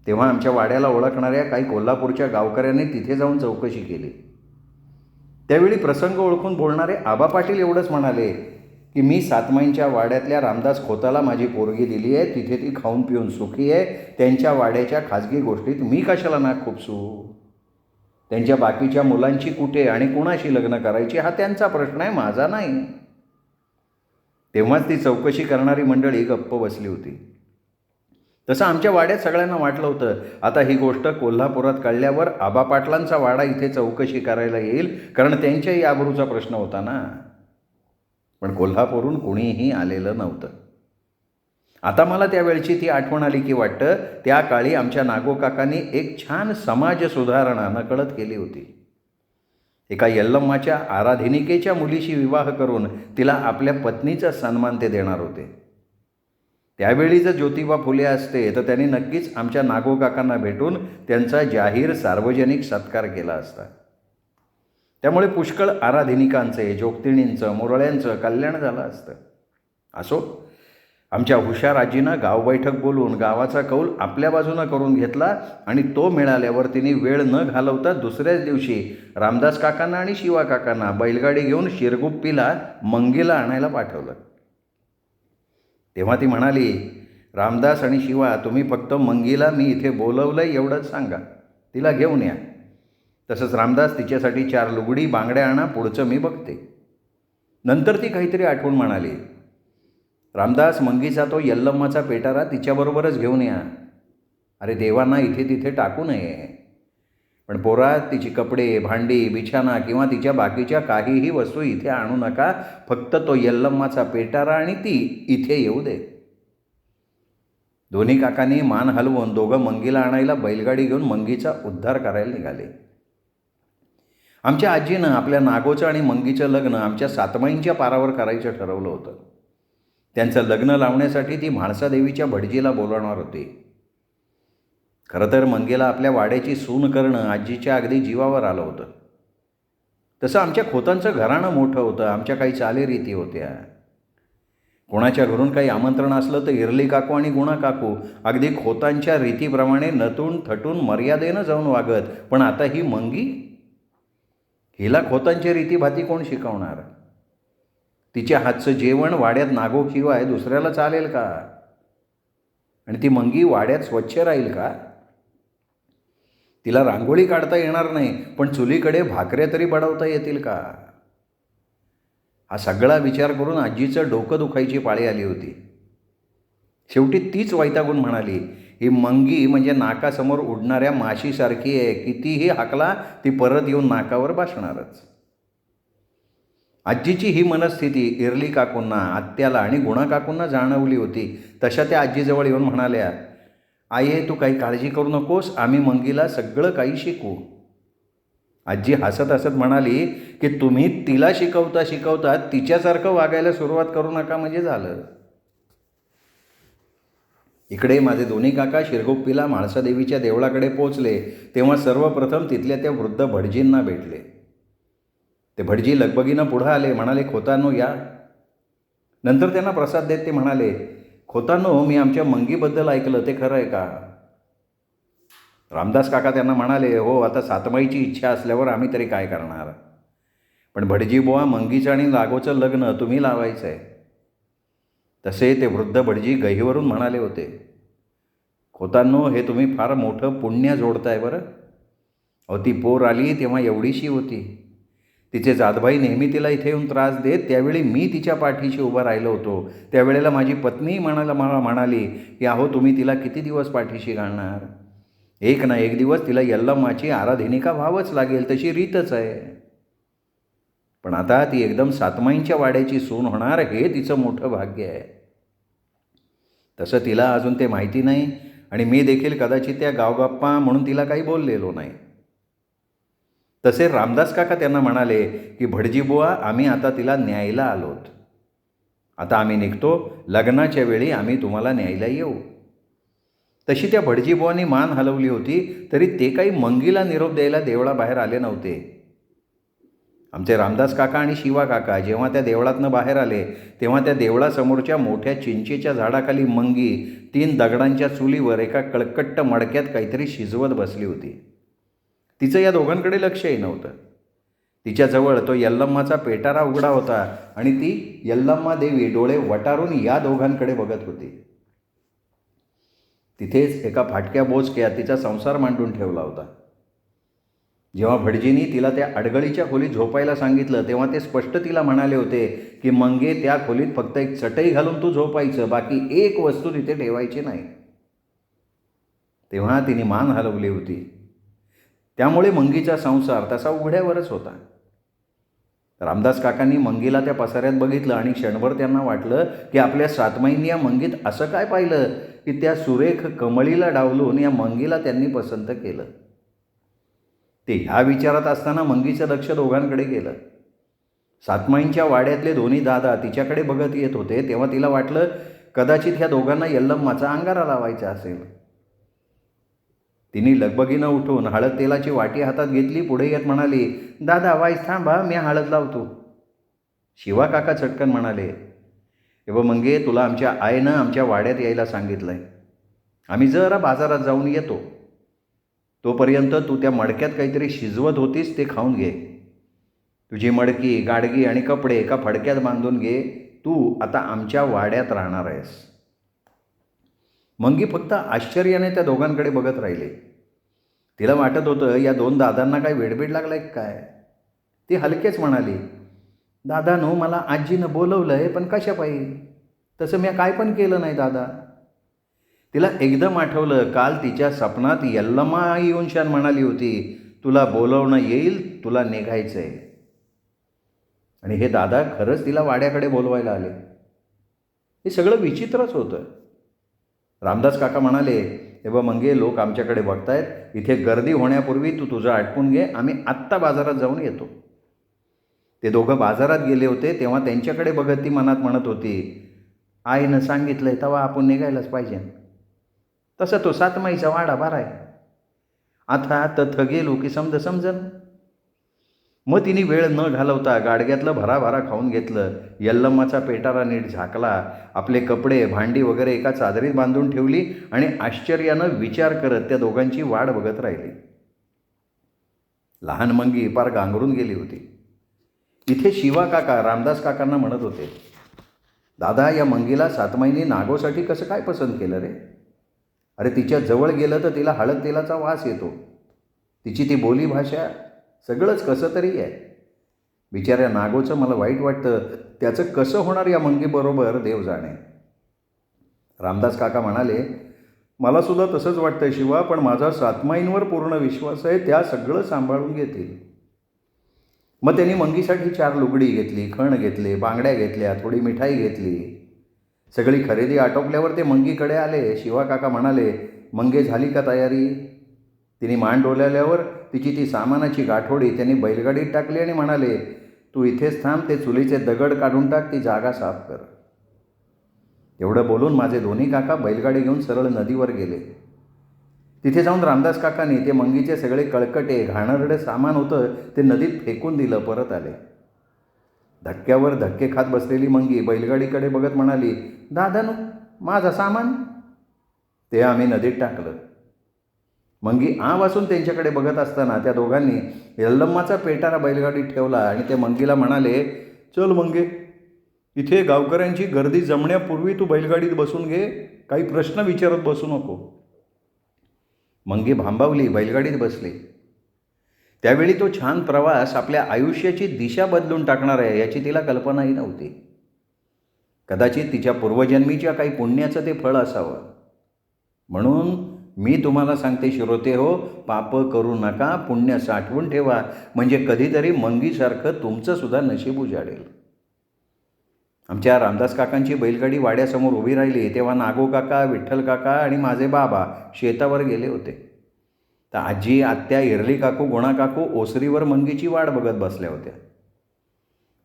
तेव्हा आमच्या वाड्याला ओळखणाऱ्या काही कोल्हापूरच्या गावकऱ्यांनी तिथे जाऊन चौकशी केली. त्यावेळी प्रसंग ओळखून बोलणारे आबा पाटील एवढंच म्हणाले की मी सातमाईंच्या वाड्यातल्या रामदास खोताला माझी पोरगी दिली आहे, तिथे ती खाऊन पिऊन सुखी आहे. त्यांच्या वाड्याच्या खाजगी गोष्टीत मी कशाला नाक खुपसू. त्यांच्या बाकीच्या मुलांची कुठे आणि कुणाशी लग्न करायची हा त्यांचा प्रश्न आहे, माझा नाही. तेव्हाच ती चौकशी करणारी मंडळी गप्प बसली होती. तसं आमच्या वाड्यात सगळ्यांना वाटलं होतं आता ही गोष्ट कोल्हापुरात कळल्यावर आबा पाटलांचा वाडा इथे चौकशी करायला येईल, कारण त्यांच्याही आबरूचा प्रश्न होता ना. पण कोल्हापूरहून कुणीही आलेलं नव्हतं. आता मला त्यावेळची ती आठवण आली की वाटतं त्या काळी आमच्या नागोकाकांनी एक छान समाज सुधारणा नकळत केली होती. एका यल्लम्माच्या आराधनिकेच्या मुलीशी विवाह करून तिला आपल्या पत्नीचा सन्मान ते देणार होते. त्यावेळी जर ज्योतिबा फुले असते तर त्यांनी नक्कीच आमच्या नागोकाकांना भेटून त्यांचा जाहीर सार्वजनिक सत्कार केला असता. त्यामुळे पुष्कळ आराधनिकांचे, जोगतिणींचं, मुरळ्यांचं कल्याण झालं असतं. असो, आमच्या हुशार आजीनं गाव बैठक बोलून गावाचा कौल आपल्या बाजूनं करून घेतला आणि तो मिळाल्यावर तिने वेळ न घालवता दुसऱ्याच दिवशी रामदास काकांना आणि शिवा काकांना बैलगाडी घेऊन शिरगुप्पीला मंगीला आणायला पाठवलं. तेव्हा ती म्हणाली, रामदास आणि शिवा, तुम्ही फक्त मंगीला मी इथे बोलवलं एवढंच सांगा, तिला घेऊन या. तसंच रामदास, तिच्यासाठी 4 लुगडी बांगड्या आणा, पुढचं मी बघते. नंतर ती काहीतरी आठवण म्हणाली, रामदास, मंगीचा तो यल्लम्माचा पेटारा तिच्याबरोबरच घेऊन या. अरे देवांना इथे तिथे टाकू नये. पण पोरा, तिची कपडे, भांडी, बिछाना किंवा तिच्या बाकीच्या काहीही वस्तू इथे आणू नका. फक्त तो यल्लम्माचा पेटारा आणि ती इथे येऊ दे. दोन्ही काकांनी मान हलवून दोघं मंगीला आणायला बैलगाडी घेऊन मंगीचा उद्धार करायला निघाले. आमच्या आजीनं आपल्या नागोचं आणि मंगीचं लग्न आमच्या सातमाईंच्या पारावर करायचं ठरवलं होतं. त्यांचं लग्न लावण्यासाठी ती म्हाळसादेवीच्या भटजीला बोलावणार होती. खरं तर मंगीला आपल्या वाड्याची सून करणं आजीच्या अगदी जीवावर आलं होतं. तसं आमच्या खोतांचं घराणं मोठं होतं. आमच्या काही चालीरीती होत्या. कोणाच्या घरून काही आमंत्रण असलं तर इरली काकू आणि गुणा काकू अगदी खोतांच्या रीतीप्रमाणे नटून थटून मर्यादेनं जाऊन वागत. पण आता ही मंगी, हिला खोतांची रीतीभाती कोण शिकवणार? तिच्या हातचं जेवण वाड्यात नागोशिवाय दुसऱ्याला चालेल का? आणि ती मंगी वाड्यात स्वच्छ राहील का? तिला रांगोळी काढता येणार नाही, पण चुलीकडे भाकऱ्या तरी बडवता येतील का? हा सगळा विचार करून आजीचं डोकं दुखायची पाळी आली होती. शेवटी तीच वैतागून म्हणाली, ही मंगी म्हणजे नाकासमोर उडणाऱ्या माशीसारखी आहे. कितीही हाकला ती परत येऊन नाकावर बसणारच. आजीची ही मनस्थिती इरली काकूंना, आत्याला आणि गुणा काकूंना जाणवली होती. तशा त्या आजीजवळ येऊन म्हणाल्या, आई, तू काही काळजी करू नकोस, आम्ही मंगीला सगळं काही शिकवू. आजी हसत हसत म्हणाली की तुम्ही तिला शिकवता शिकवता तिच्यासारखं वागायला सुरुवात करू नका म्हणजे झालं. इकडे माझे दोन्ही काका शिरगुप्पीला म्हाळसादेवीच्या देवळाकडे पोचले तेव्हा सर्वप्रथम तिथल्या त्या वृद्ध भटजींना भेटले. ते भटजी लगबगीनं पुढं आले. म्हणाले, खोतांनो या. नंतर त्यांना प्रसाद देत ते म्हणाले, खोतांनो, मी आमच्या मंगीबद्दल ऐकलं, ते खरं आहे का? रामदास काका त्यांना म्हणाले, हो, आता सातमाईची इच्छा असल्यावर आम्ही तरी काय करणार. पण भटजी बुवा, मंगीचं आणि नागोचं लग्न तुम्ही लावायचं आहे. तसे ते वृद्ध भटजी गहीवरून म्हणाले होते, खोतांनो, हे तुम्ही फार मोठं पुण्य जोडताय बरं. अहो, ती पोर आली तेव्हा एवढीशी होती. तिचे जादभाई नेहमी तिला इथे येऊन त्रास देत. त्यावेळी मी तिच्या पाठीशी उभा राहिलो होतो. त्यावेळेला माझी पत्नी मला म्हणाली की अहो, तुम्ही तिला किती दिवस पाठीशी घालणार? एक ना एक दिवस तिला यल्लम्माची आराधनिका व्हावंच लागेल, तशी रीतच आहे. पण आता ती एकदम सातमाईंच्या वाड्याची सून होणार, हे तिचं मोठं भाग्य आहे. तसं तिला अजून ते माहिती नाही आणि मी देखील कदाचित त्या गावगप्पा म्हणून तिला काही बोललेलो नाही. तसे रामदास काका त्यांना म्हणाले की भटजीबुवा, आम्ही आता तिला न्यायला आलोत. आता आम्ही निघतो. लग्नाच्या वेळी आम्ही तुम्हाला न्यायला येऊ. तशी त्या भटजीबुवांनी मान हलवली होती तरी ते काही मंगीला निरोप द्यायला देवळाबाहेर आले नव्हते. आमचे रामदास काका आणि शिवा काका जेव्हा त्या देवळातनं बाहेर आले तेव्हा त्या देवळासमोरच्या मोठ्या चिंचेच्या झाडाखाली मंगी 3 दगडांच्या चुलीवर एका कळकट्ट मडक्यात काहीतरी शिजवत बसली होती. तिचं या दोघांकडे लक्षही नव्हतं. तिच्याजवळ तो यल्लम्माचा पेटारा उघडा होता आणि ती यल्लम्मा देवी डोळे वटारून या दोघांकडे बघत होती. तिथेच एका फाटक्या बोचक्यात तिचा संसार मांडून ठेवला होता. जेव्हा भटजींनी तिला त्या अडगळीच्या खोलीत झोपायला सांगितलं तेव्हा ते स्पष्ट तिला म्हणाले होते की मंगे, त्या खोलीत फक्त एक चटई घालून तू झोपायचं, बाकी एक वस्तू तिथे ठेवायची नाही. तेव्हा तिने मान हलवली होती. त्यामुळे मंगीचा संसार तसा उघड्यावरच होता. रामदास काकांनी मंगीला त्या पसाऱ्यात बघितलं आणि क्षणभर त्यांना वाटलं की आपल्या सातमाईंनी या मंगीत असं काय पाहिलं की त्या सुरेख कमळीला डावलून या मंगीला त्यांनी पसंत केलं. ते ह्या विचारात असताना मंगीचं लक्ष दोघांकडे गेलं. सातमाईंच्या वाड्यातले दोन्ही दादा तिच्याकडे बघत येत होते तेव्हा तिला वाटलं कदाचित ह्या दोघांना यल्लम्माचा अंगारा लावायचा असेल. तिने लगबगीनं उठून हळद तेलाची वाटी हातात घेतली. पुढे येत म्हणाली, दादा वाईस थांबा, मी हळद लावतो. शिवा काका चटकन म्हणाले, हे बघ मंगे, तुला आमच्या आईनं आमच्या वाड्यात यायला सांगितलं आहे. आम्ही जरा बाजारात जाऊन येतो. तोपर्यंत तू त्या मडक्यात काहीतरी शिजवत होतीस ते खाऊन घे. तुझी मडकी, गाडगी आणि कपडे एका फडक्यात बांधून घे. तू आता आमच्या वाड्यात राहणार आहेस. मंगी फक्त आश्चर्याने त्या दोघांकडे बघत राहिली. तिला वाटत होतं या दोन दादांना काय वेडबीड लागलाय काय. ती हलकेच म्हणाली, दादानो, मला आजीनं बोलवलं आहे, पण कशा पाहिजे? तसं मी काय पण केलं नाही दादा. तिला एकदम आठवलं काल तिच्या स्वप्नात यल्लम्मा येऊन शान म्हणाली होती, तुला बोलवणं येईल, तुला निघायचं आहे. आणि हे दादा खरंच तिला वाड्याकडे बोलवायला आले. हे सगळं विचित्रच होतं. रामदास काका म्हणाले, हे बघ मंगे, लोक आमच्याकडे बघतायत. इथे गर्दी होण्यापूर्वी तू तुझं आटपून घे. आम्ही आत्ता बाजारात जाऊन येतो. ते दोघं बाजारात गेले होते तेव्हा त्यांच्याकडे बघत ती मनात म्हणत होती, आईनं सांगितलंय तेव्हा आपण निघायलाच पाहिजे. तसं तो सातमाईचा वाडा बरा आहे. आता तथ गेलो की समजन. मग तिने वेळ न घालवता गाडग्यातलं भराभरा खाऊन घेतलं. यल्लम्माचा पेटारा नीट झाकला. आपले कपडे, भांडी वगैरे एका चादरीत बांधून ठेवली आणि आश्चर्यानं विचार करत त्या दोघांची वाट बघत राहिली. लहान मंगी पार गांगरून गेली होती. इथे शिवा काका रामदास काकांना म्हणत होते, दादा, या मंगीला सातमाईंनी नागोसाठी कसं काय पसंत केलं रे? अरे तिच्या जवळ गेलं तर तिला हळद तेलाचा वास येतो. तिची ती बोली भाषा सगळंच कसं तरी आहे. बिचाऱ्या नागोचं मला वाईट वाटतं. त्याचं कसं होणार या मंगीबरोबर देव जाणे. रामदास काका म्हणाले, मला सुद्धा तसंच वाटतं शिवा, पण माझा सातमाईंवर पूर्ण विश्वास आहे, त्या सगळं सांभाळून घेतील. मग त्यांनी मंगीसाठी 4 लुगडी घेतली, खण घेतले, बांगड्या घेतल्या, थोडी मिठाई घेतली. सगळी खरेदी आटोपल्यावर ते मंगीकडे आले. शिवा काका म्हणाले, मंगे झाली का तयारी? तिने मान डोलावल्यावर तिची ती सामानाची गाठोडी त्यांनी बैलगाडीत टाकली आणि म्हणाले, तू इथेच थांब, ते चुलीचे दगड काढून टाक, ती जागा साफ कर. एवढं बोलून माझे दोन्ही काका बैलगाडी घेऊन सरळ नदीवर गेले. तिथे जाऊन रामदास काकांनी ते मंगीचे सगळे कळकटे, घाणेरडे सामान होतं ते नदीत फेकून दिलं. परत आले. धक्क्यावर धक्के खात बसलेली मंगी बैलगाडीकडे बघत म्हणाली, दादानो, माझं सामान? ते आम्ही नदीत टाकलं. मंगी वासून त्यांच्याकडे बघत असताना त्या दोघांनी यल्लम्माचा पेटारा बैलगाडीत ठेवला आणि ते मंगीला म्हणाले, चल मंगे, इथे गावकऱ्यांची गर्दी जमण्यापूर्वी तू बैलगाडीत बसून घे. काही प्रश्न विचारत बसू नको. मंगी भांबावली, बैलगाडीत बसली. त्यावेळी तो छान प्रवास आपल्या आयुष्याची दिशा बदलून टाकणार आहे याची तिला कल्पनाही नव्हती. कदाचित तिच्या पूर्वजन्मीच्या काही पुण्याचं ते फळ असावं. म्हणून मी तुम्हाला सांगते श्रोते हो, पाप करू नका, पुण्य साठवून ठेवा, म्हणजे कधीतरी मंगीसारखं तुमचंसुद्धा नशीब उजाडेल. आमच्या रामदास काकांची बैलगाडी वाड्यासमोर उभी राहिली तेव्हा नागो काका, विठ्ठल काका आणि माझे बाबा शेतावर गेले होते. तर आजी, आत्या, इरली काकू, गुणा काकू ओसरीवर मंगीची वाट बघत बसल्या होत्या.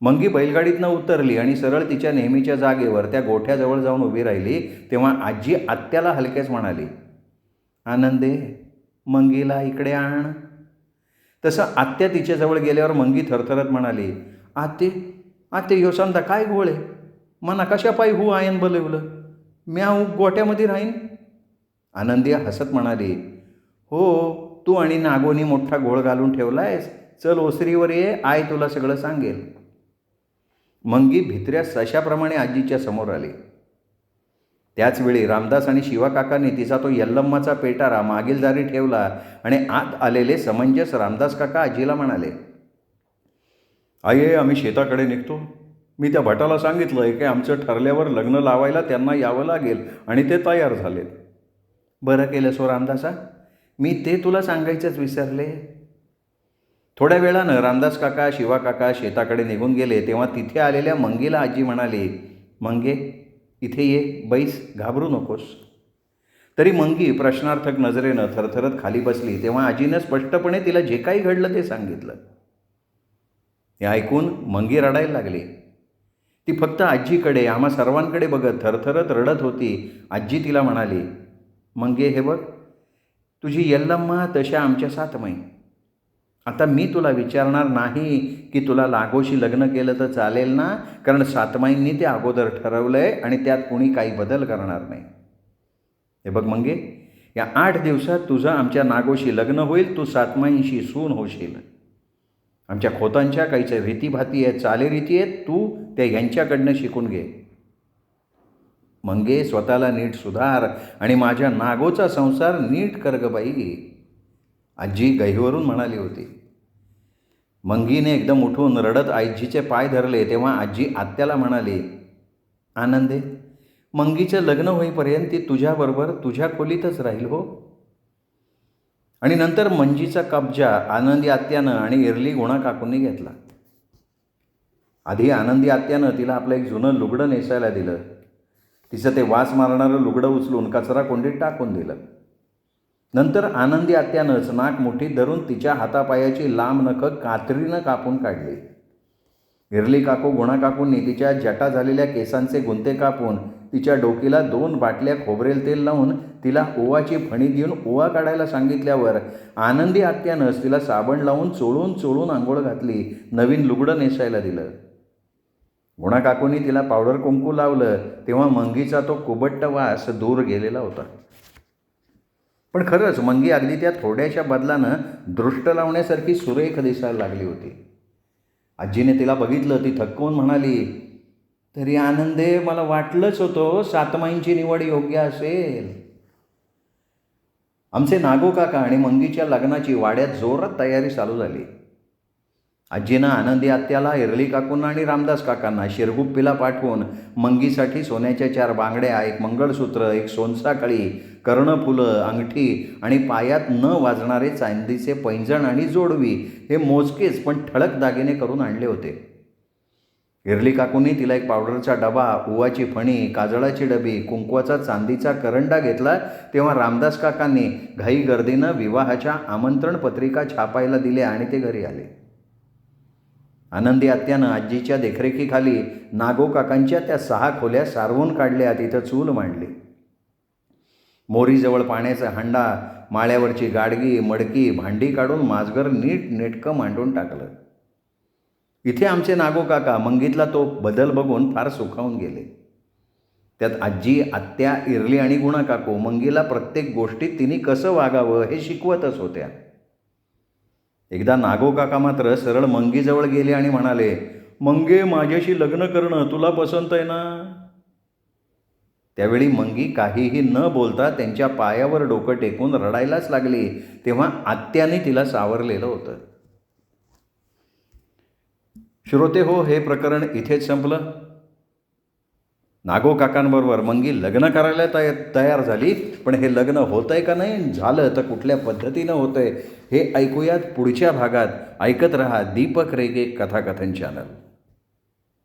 मंगी बैलगाडीतनं उतरली आणि सरळ तिच्या नेहमीच्या जागेवर त्या गोठ्याजवळ जाऊन उभी राहिली. तेव्हा आजी आत्याला हलकेच म्हणाली, आनंदे, मंगीला इकडे आण. तसं आत्या तिच्याजवळ गेल्यावर मंगी थरथरत म्हणाली, आते ह्यो समजा काय घोळ आहे? मना कशा पायी हू आयन बोलवलं? म्या गोट्यामध्ये राहीन. आनंदी हसत म्हणाली, हो, तू आणि नागोनी मोठा घोळ घालून ठेवलायस. चल ओसरीवर ये, आई तुला सगळं सांगेल. मंगी भित्र्या सशाप्रमाणे आजीच्या समोर आली. त्याचवेळी रामदास आणि शिवा काकांनी तिचा तो यल्लम्माचा पेटारा मागील दारी ठेवला आणि आत आलेले समंजस रामदास काका आजीला म्हणाले, आई, आम्ही शेताकडे निघतो. मी त्या भटाला सांगितलं आहे की आमचं ठरल्यावर लग्न लावायला त्यांना यावं लागेल आणि ते तयार झालेत. बरं केलं सो रामदासा, मी ते तुला सांगायचंच विसरले. थोड्या वेळानं रामदास काका शिवा काका शेताकडे निघून गेले तेव्हा तिथे आलेल्या मंगीला आजी म्हणाली, "मंगे, इथे ये, बैस, घाबरू नकोस." तरी मंगी प्रश्नार्थक नजरेनं थरथरत खाली बसली तेव्हा आजीनं स्पष्टपणे तिला जे काही घडलं ते सांगितलं. हे ऐकून मंगी रडायला लागली. ती फक्त आजीकडे, आम्हा सर्वांकडे बघत थरथरत रडत होती. आजी तिला म्हणाली, "मंगे, हे बघ, तुझी यल्लम्मा तशा आमच्या सातमाई. आता मी तुला विचारणार नाही की तुला लागोशी लग्न केलं तर चालेल ना, कारण सातमाईंनी ते अगोदर ठरवलं आहे आणि त्यात कुणी काही बदल करणार नाही. हे बघ मंगे, या 8 दिवसात तुझं आमच्या नागोशी लग्न होईल. तू सातमाईंशी सून होशील. आमच्या खोतांच्या काहीच्या रीतीभाती आहेत, चालीरीती आहेत, तू त्या यांच्याकडनं शिकून घे. मंगे, स्वतःला नीट सुधार आणि माझ्या नागोचा संसार नीट कर ग बाई," आजी गहिवरून म्हणाली होती. मंगीने एकदम उठून रडत आजीचे पाय धरले तेव्हा आजी आत्याला म्हणाली, "आनंदे, मंगीचं लग्न होईपर्यंत ती तुझ्याबरोबर तुझ्या खोलीतच राहील हो." आणि नंतर मंजीचा कब्जा आनंदी आत्यानं आणि इरली गुणा काकूंनी घेतला. आधी आनंदी आत्यानं तिला आपलं एक जुनं लुगडं नेसायला दिलं. तिचं ते वास मारणारं लुगडं उचलून कचरा कोंडीत टाकून दिलं. नंतर आनंदी आत्यानंच नाक मुठीत धरून तिच्या हातापायाची लांब नखं कात्रीनं कापून काढली. इरली काकू गुणा काकूंनी तिच्या जटा झालेल्या केसांचे गुंते कापून तिच्या डोकीला 2 बाटल्या खोबरेल तेल लावून तिला ओवाची फणी देऊन ओवा काढायला सांगितल्यावर आनंदी आत्यानंच तिला साबण लावून चोळून चोळून आंघोळ घातली, नवीन लुगडं नेसायला दिलं. गुणा काकूंनी तिला पावडर कुंकू लावलं तेव्हा मंगीचा तो कुबट्ट वास दूर गेलेला होता. पण खरंच मंगी अगदी त्या थोड्याशा बदलानं दृष्ट लावण्यासारखी सुरेख दिसायला लागली होती. आजीने तिला बघितलं. ती थक्कून म्हणाली, "तरी आनंदे, मला वाटलंच होतं सातमाईंची निवड योग्य असेल." आमचे नागो काका आणि मंगीच्या लग्नाची वाड्यात जोरात तयारी चालू झाली. आजीनं आनंदी आत्याला, इरली काकूंना आणि रामदास काकांना शिरगुप्पीला पाठवून मंगीसाठी सोन्याच्या 4 बांगड्या, 1 मंगळसूत्र, 1 सोनसाखळी, कर्णफुलं, अंगठी आणि पायात न वाजणारे चांदीचे पैंजण आणि जोडवी हे मोजकेच पण ठळक दागिने करून आणले होते. इरली काकूंनी तिला एक पावडरचा डबा, ओवाची फणी, काजळाची डबी, कुंकवाचा चांदीचा करंडा घेतला तेव्हा रामदास काकांनी घाई गर्दीनं विवाहाच्या आमंत्रण पत्रिका छापायला दिल्या आणि ते घरी आले. आनंदी आत्यानं आजीच्या देखरेखीखाली नागो काकांच्या त्या 6 खोल्या सारवून काढल्या, तिथं चूल मांडली. मोरीजवळ पाण्याचा हांडा, माळ्यावरची गाडगी, मडकी, भांडी काढून माजगर नीट नेटकं मांडून टाकलं. इथे आमचे नागो काका मंगीतला तो बदल बघून फार सुखावून गेले. त्यात आजी, आत्या, इरली आणि गुणा काकू मंगीला प्रत्येक गोष्टीत तिने कसं वागावं हे शिकवतच होत्या. एकदा नागो काका मात्र सरळ मंगीजवळ गेले आणि म्हणाले, "मंगे, माझ्याशी लग्न करणं तुला पसंत आहे ना?" त्यावेळी मंगी काहीही न बोलता त्यांच्या पायावर डोकं टेकून रडायलाच लागली तेव्हा आत्याने तिला सावरलेलं होतं. श्रोते हो, हे प्रकरण इथेच संपलं. नागो काकांबरोबर मंगी लग्न करायला तयार झाली, पण हे लग्न होतंय का नाही, झालं तर कुठल्या पद्धतीनं होतंय हे ऐकूयात पुढच्या भागात. ऐकत रहा दीपक रेगे कथाकथन चॅनल.